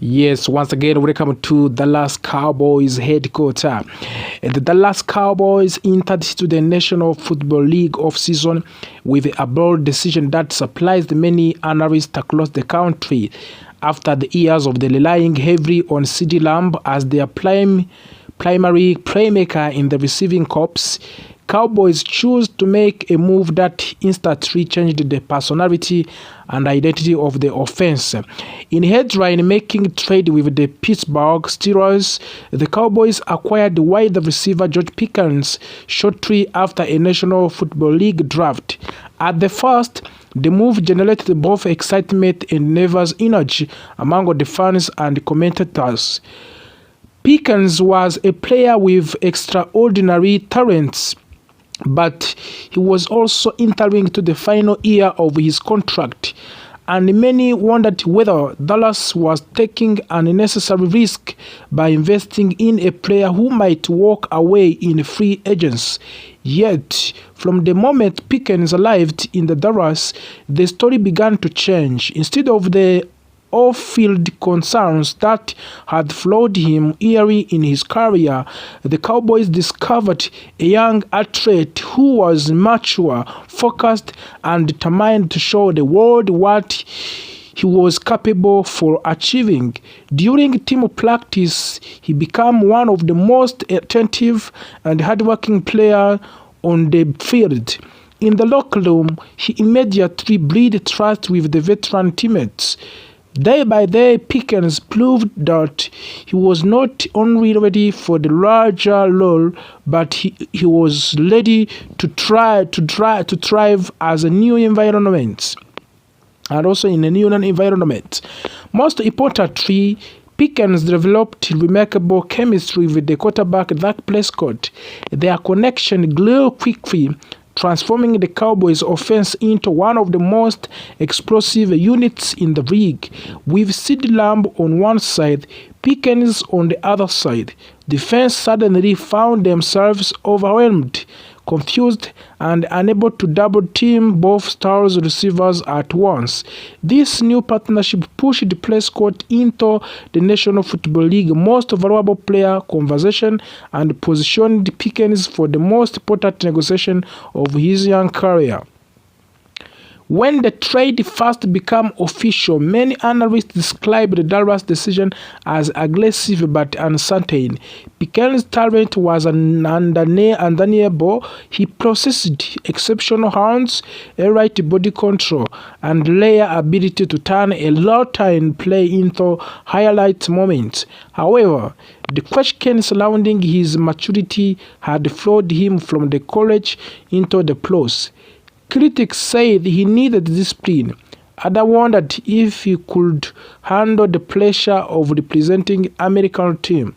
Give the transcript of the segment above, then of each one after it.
Yes, once again, welcome to Dallas Cowboys headquarters. The Dallas Cowboys entered to the National Football League off-season with a bold decision that surprised many analysts across the country. After the years of relying heavily on CeeDee Lamb as their primary playmaker in the receiving corps, Cowboys chose to make a move that instantly changed the personality and identity of the offense. In headline-making trade with the Pittsburgh Steelers, the Cowboys acquired wide receiver George Pickens shortly after a National Football League draft. At the first, the move generated both excitement and nervous energy among the fans and commentators. Pickens was a player with extraordinary talents, but he was also entering to the final year of his contract, and many wondered whether Dallas was taking an unnecessary risk by investing in a player who might walk away in free agents. Yet, from the moment Pickens arrived in the Dallas, the story began to change. Instead of the off-field concerns that had flawed him early in his career, the Cowboys discovered a young athlete who was mature, focused, and determined to show the world what he was capable for achieving. During team practice, he became one of the most attentive and hardworking players on the field. In the locker room, he immediately built trust with the veteran teammates. Day by day, Pickens proved that he was not only ready for the larger role, but he was ready to thrive as a new environment, and also in a new environment. Most importantly, Pickens developed remarkable chemistry with the quarterback Dak Prescott. Their connection grew quickly, transforming the Cowboys' offense into one of the most explosive units in the league. With CeeDee Lamb on one side, Pickens on the other side, the fans suddenly found themselves overwhelmed, confused, and unable to double-team both stars receivers at once. This new partnership pushed Prescott into the National Football League most valuable player conversation and positioned Pickens for the most important negotiation of his young career. When the trade first became official, many analysts described the Dallas decision as aggressive but uncertain. Pickens' talent was undeniable. He possessed exceptional hands, a right body control, and rare ability to turn a routine play into highlight moments. However, the questions surrounding his maturity had flowed him from the college into the pros. Critics said he needed discipline. Others wondered if he could handle the pressure of representing American team.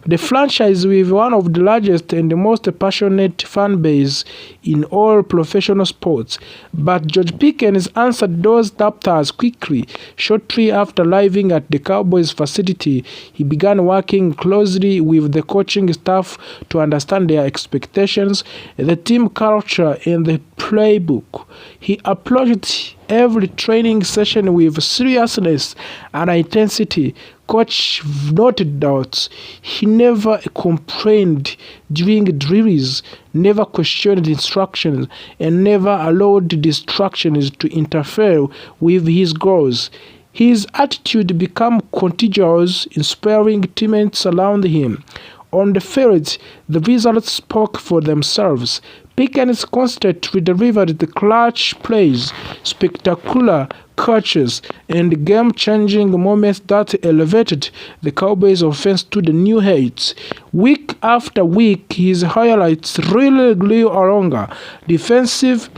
The franchise with one of the largest and the most passionate fan base in all professional sports. But George Pickens answered those doubters quickly. Shortly after arriving at the Cowboys facility, he began working closely with the coaching staff to understand their expectations, the team culture, and the playbook. He approached every training session with seriousness and intensity. Coach noted that he never complained during drills, never questioned instructions, and never allowed distractions to interfere with his goals. His attitude became contagious, inspiring teammates around him. On the field, the results spoke for themselves. Pickens constantly delivered the clutch plays, spectacular catches, and game-changing moments that elevated the Cowboys' offense to the new heights. Week after week, his highlights really grew longer. Defensive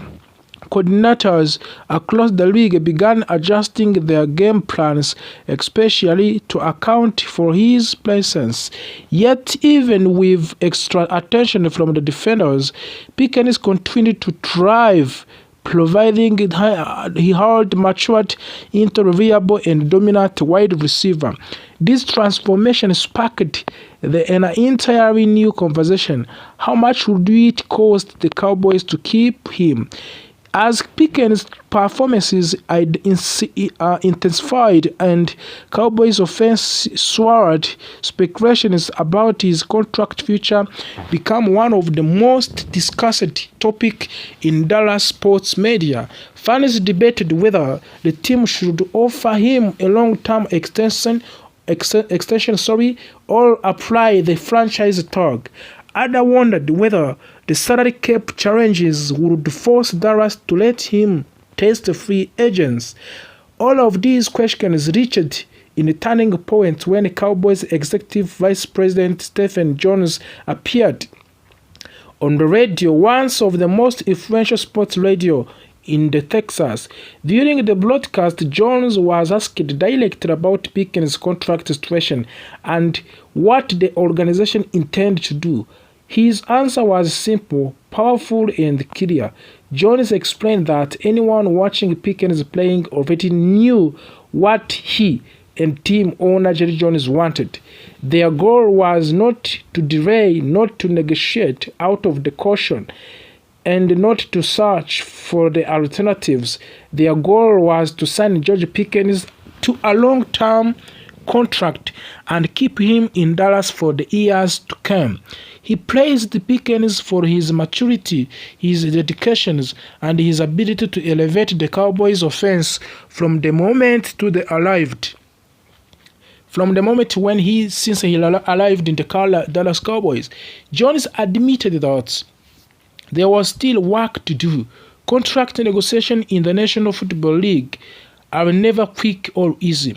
coordinators across the league began adjusting their game plans, especially to account for his presence. Yet, even with extra attention from the defenders, Pickens continued to thrive, providing he had matured into a reliable and dominant wide receiver. This transformation sparked an entirely new conversation. How much would it cost the Cowboys to keep him? As Pickens' performances intensified and Cowboys' offense soared, speculations about his contract future became one of the most discussed topics in Dallas sports media. Fans debated whether the team should offer him a long-term extension, or apply the franchise tag. Others wondered whether the salary cap challenges would force Dallas to let him test free agents. All of these questions reached in a turning point when Cowboys Executive Vice President Stephen Jones appeared on the radio, one of the most influential sports radio in the Texas. During the broadcast, Jones was asked directly about Pickens' contract situation and what the organization intended to do. His answer was simple, powerful, and clear. Jones explained that anyone watching Pickens playing already knew what he and team owner Jerry Jones wanted. Their goal was not to delay, not to negotiate out of the caution, and not to search for the alternatives. Their goal was to sign George Pickens to a long-term contract and keep him in Dallas for the years to come. He praised Pickens for his maturity, his dedication, and his ability to elevate the Cowboys' offense from the moment when he arrived in the Dallas Cowboys. Jones admitted that there was still work to do. Contract negotiations in the National Football League are never quick or easy.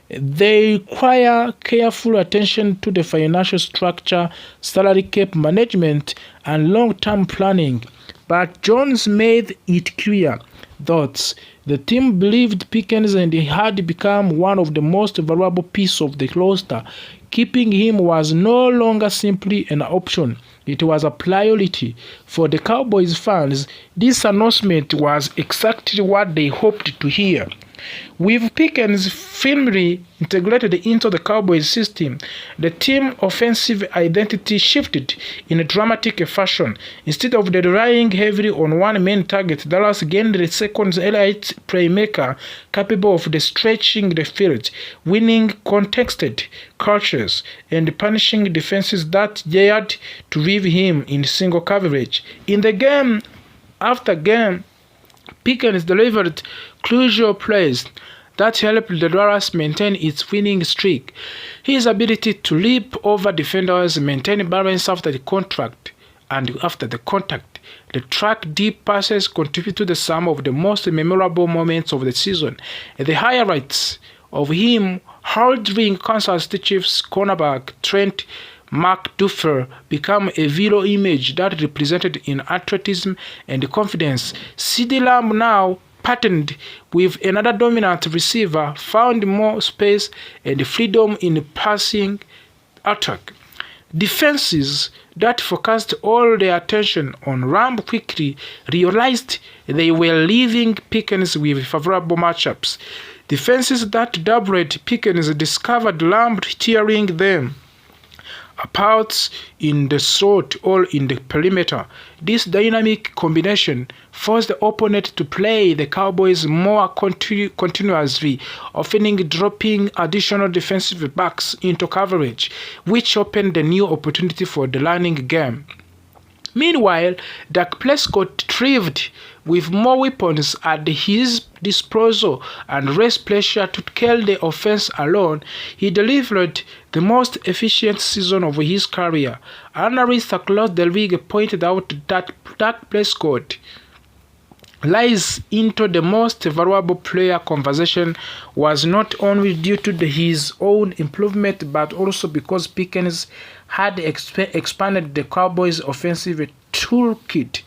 They require careful attention to the financial structure, salary cap management, and long-term planning. But Jones made it clear that the team believed Pickens and he had become one of the most valuable pieces of the roster. Keeping him was no longer simply an option. It was a priority. For the Cowboys fans, this announcement was exactly what they hoped to hear. With Pickens firmly integrated into the Cowboys system, the team's offensive identity shifted in a dramatic fashion. Instead of relying heavily on one main target, Dallas gained the second elite playmaker capable of stretching the field, winning contested catches, and punishing defenses that dared to leave him in single coverage. In the game after game, Pickens delivered crucial plays that helped the Dallas maintain its winning streak. His ability to leap over defenders, maintain balance after the contact, the track deep passes contributed to some of the most memorable moments of the season. The highlights of him holding Kansas City Chiefs cornerback Trent McDuffie became a viral image that represented in athleticism and confidence. CeeDee Lamb, now partnered with another dominant receiver, found more space and freedom in passing attack. Defenses that focused all their attention on Lamb quickly realized they were leaving Pickens with favorable matchups. Defenses that doubled Pickens discovered Lamb tearing them apart in the slot or in the perimeter. This dynamic combination forced the opponent to play the Cowboys more continuously, often dropping additional defensive backs into coverage, which opened a new opportunity for the running game. Meanwhile, Dak Prescott thrived with more weapons at his disposal and less pressure to carry the offense alone. He delivered the most efficient season of his career. Analysts across the league pointed out that Dak Prescott rise into the most valuable player conversation was not only due to his own improvement but also because Pickens had expanded the Cowboys' offensive toolkit.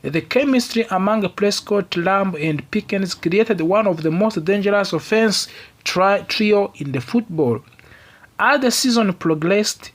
The chemistry among Prescott, Lamb, and Pickens created one of the most dangerous offense trio in the football. As the season progressed,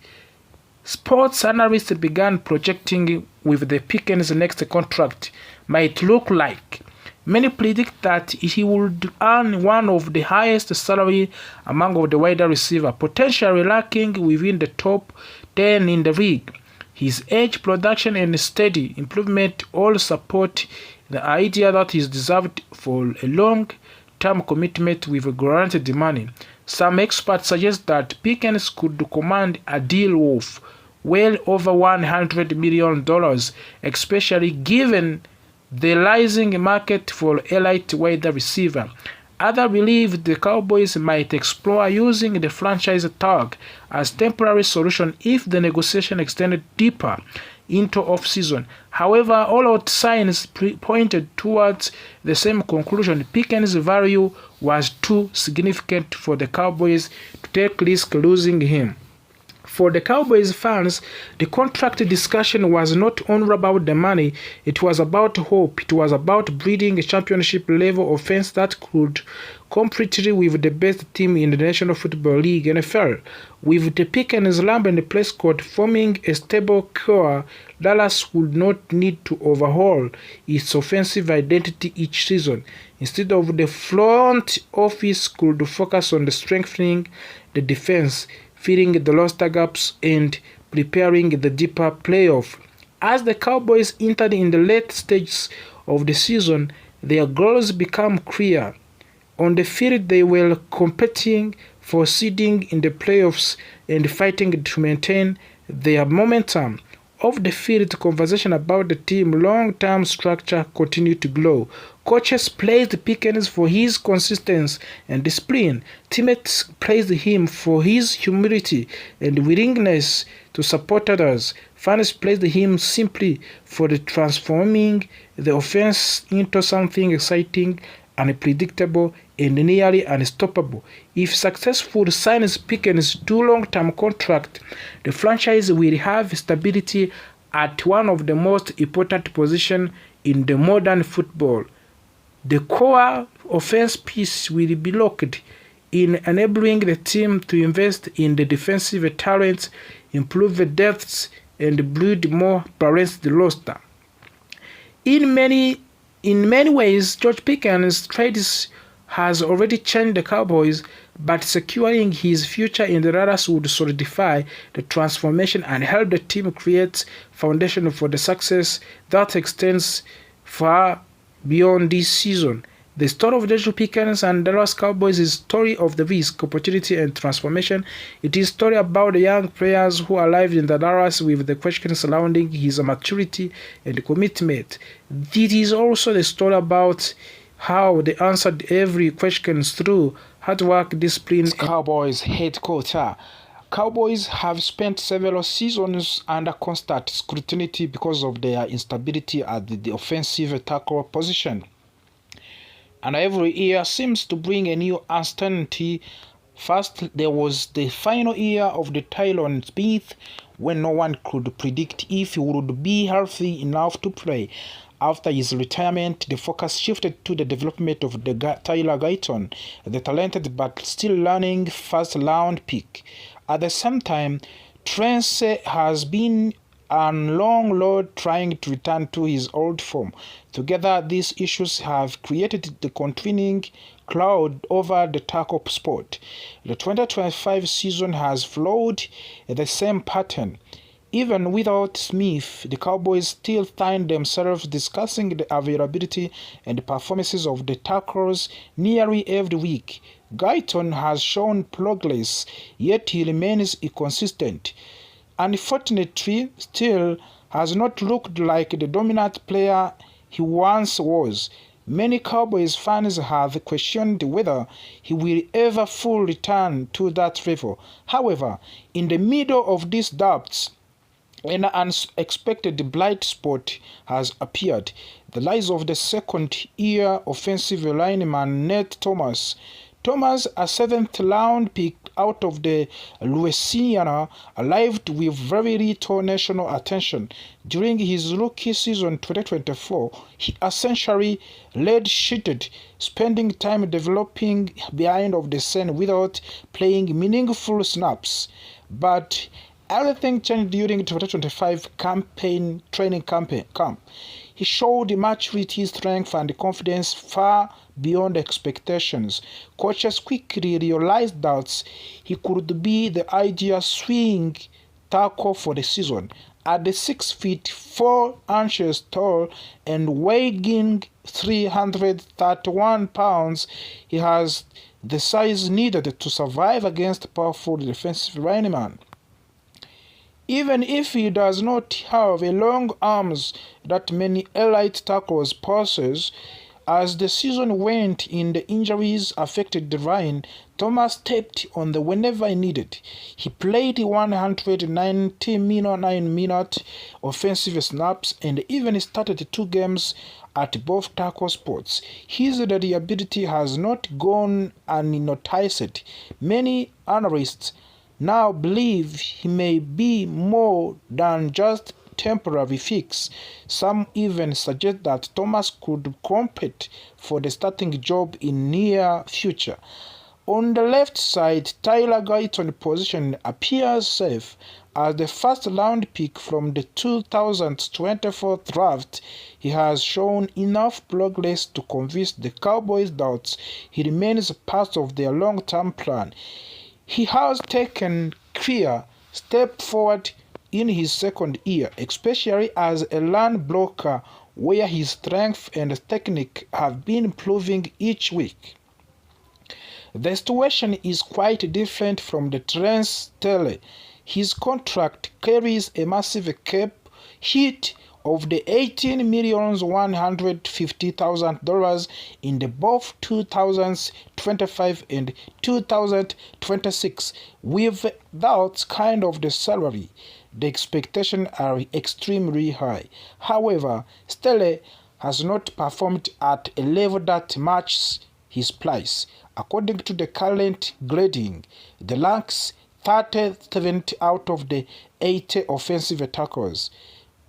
sports analysts began projecting with the Pickens' next contract might look like. Many predict that he would earn one of the highest salaries among the wide receivers, potentially ranking within the top 10 in the league. His age, production, and steady improvement all support the idea that he is deserved for a long-term commitment with guaranteed money. Some experts suggest that Pickens could command a deal worth well over $100 million, especially given the rising market for elite wide receiver. Others believe the Cowboys might explore using the franchise tag as temporary solution if the negotiation extended deeper into off-season. However, all-out signs pointed towards the same conclusion. Pickens' value was too significant for the Cowboys to take risk losing him. For the Cowboys fans, the contract discussion was not only about the money, it was about hope. It was about breeding a championship-level offense that could compete with the best team in the National Football League, NFL. With the Pickens, Lamb, and Prescott forming a stable core, Dallas would not need to overhaul its offensive identity each season. Instead of the front office could focus on strengthening the defense, filling the roster gaps, and preparing the deeper playoff. As the Cowboys entered in the late stages of the season, their goals became clear. On the field, they were competing for seeding in the playoffs and fighting to maintain their momentum. Off the field, conversation about the team's long-term structure continued to grow. Coaches praised Pickens for his consistency and discipline. Teammates praised him for his humility and willingness to support others. Fans praised him simply for transforming the offense into something exciting, unpredictable, and nearly unstoppable. If successful signs Pickens to long-term contract, the franchise will have stability at one of the most important positions in the modern football. The core offense piece will be locked in, enabling the team to invest in the defensive talent, improve the depths, and build more balanced roster. In many ways, George Pickens' trades has already changed the Cowboys, but securing his future in the Dallas would solidify the transformation and help the team create foundation for the success that extends far beyond this season. The story of George Pickens and Dallas Cowboys is a story of the risk, opportunity, and transformation. It is a story about the young players who arrived in the Dallas with the questions surrounding his maturity and commitment. It is also the story about how they answered every question through hard work, discipline. Cowboys head coach. Cowboys have spent several seasons under constant scrutiny because of their instability at the offensive tackle position. And every year seems to bring a new uncertainty. First, there was the final year of the Tyron Smith, when no one could predict if he would be healthy enough to play. After his retirement, the focus shifted to the development of Tyler Guyton, the talented but still learning first-round pick. At the same time, Trent has been on long road trying to return to his old form. Together, these issues have created the continuing cloud over the tackle spot. The 2025 season has followed the same pattern. Even without Smith, the Cowboys still find themselves discussing the availability and performances of the tackles nearly every week. Guyton has shown progress, yet he remains inconsistent. Unfortunately, still has not looked like the dominant player he once was. Many Cowboys fans have questioned whether he will ever fully return to that level. However, in the middle of these doubts, an unexpected blind spot has appeared. The rise of the second-year offensive lineman Nate Thomas. Thomas, a seventh-round pick out of the Louisiana, arrived with very little national attention. During his rookie season 2024, he essentially redshirted, spending time developing behind of the scene without playing meaningful snaps. But everything changed during the 2025 training camp. He showed maturity, strength, and confidence far beyond expectations. Coaches quickly realized that he could be the ideal swing tackle for the season. At the 6 feet 4 inches tall and weighing 331 pounds, he has the size needed to survive against powerful defensive linemen. Even if he does not have a long arms that many elite tackles possess, as the season went in, the injuries affected the line. Thomas stepped on the whenever needed. He played 199-minute offensive snaps and even started 2 games at both tackle spots. His reliability has not gone unnoticed. Many analysts now believe he may be more than just temporary fix. Some even suggest that Thomas could compete for the starting job in near future. On the left side, Tyler Guyton's position appears safe. As the first round pick from the 2024 draft, he has shown enough progress to convince the Cowboys that he remains part of their long-term plan. He has taken clear step forward in his second year, especially as a run blocker, where his strength and technique have been improving each week. The situation is quite different from the Trent Staley. His contract carries a massive cap hit of the $18,150,000 in the both 2025 and 2026. With that kind of the salary, the expectations are extremely high. However, Staley has not performed at a level that matches his price. According to the current grading, the ranks 37th out of the 80 offensive tackles.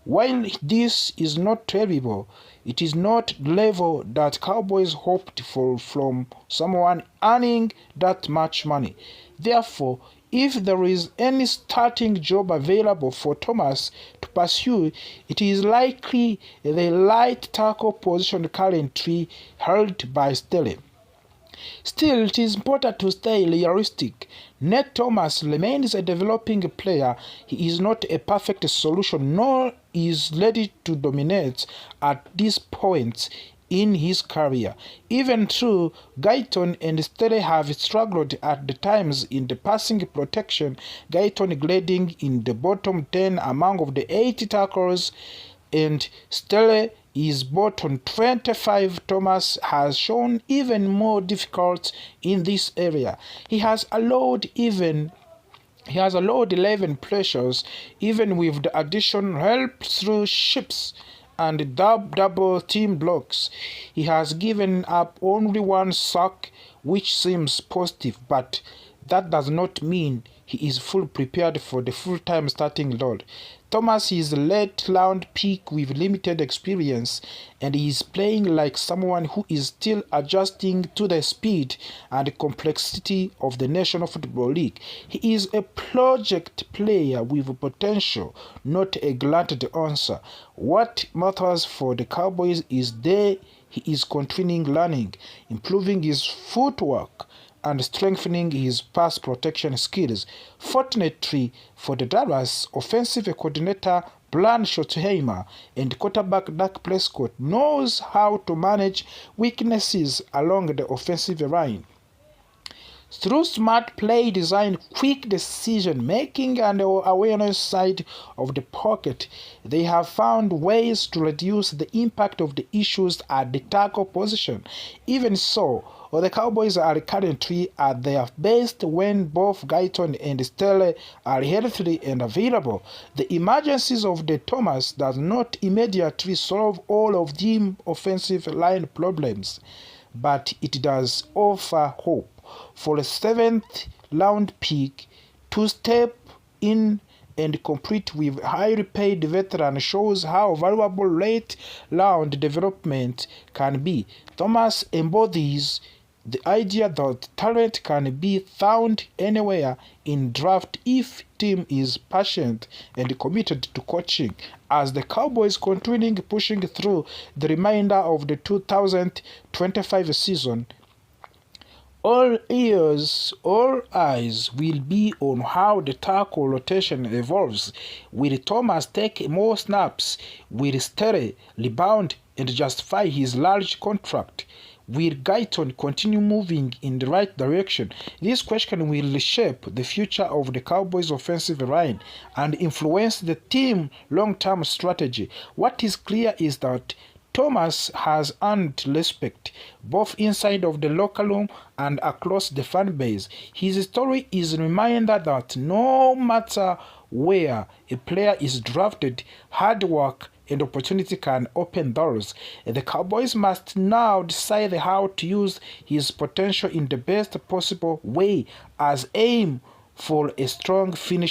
While this is not terrible, it is not the level that Cowboys hoped for from someone earning that much money. Therefore, if there is any starting job available for Thomas to pursue, it is likely the right tackle position currently held by Staley. Still, it is important to stay realistic. Nate Thomas remains a developing player. He is not a perfect solution, nor is ready to dominate at this point in his career. Even though Guyton and Staley have struggled at the times in the passing protection, Guyton grading in the bottom 10 among the 80 tackles, and Staley is bottom 25. Thomas has shown even more difficult in this area. He has allowed 11 pressures, even with the addition help through ships and double team blocks. He has given up only 1 sack, which seems positive, but that does not mean he is fully prepared for the full-time starting role. Thomas is a late-round pick with limited experience, and he is playing like someone who is still adjusting to the speed and complexity of the National Football League. He is a project player with potential, not a granted answer. What matters for the Cowboys is that he is continuing learning, improving his footwork, and strengthening his pass protection skills. Fortunately for the Dallas, offensive coordinator Brian Schottenheimer and quarterback Dak Prescott knows how to manage weaknesses along the offensive line. Through smart play design, quick decision making, and awareness side of the pocket, they have found ways to reduce the impact of the issues at the tackle position. Even so, the Cowboys are currently at their best when both Guyton and Staley are healthy and available. The emergencies of the Thomas does not immediately solve all of the offensive line problems, but it does offer hope for a 7th round pick to step in and compete with highly paid veteran shows how valuable late round development can be. Thomas embodies the idea that talent can be found anywhere in draft if team is patient and committed to coaching. As the Cowboys continue pushing through the remainder of the 2025 season, All ears, all eyes will be on how the tackle rotation evolves. Will Thomas take more snaps? Will Stere rebound and justify his large contract? Will Guyton continue moving in the right direction? This question will shape the future of the Cowboys' offensive line and influence the team's long-term strategy. What is clear is that Thomas has earned respect both inside of the locker room and across the fan base. His story is a reminder that no matter where a player is drafted, hard work and opportunity can open doors. The Cowboys must now decide how to use his potential in the best possible way as aim for a strong finish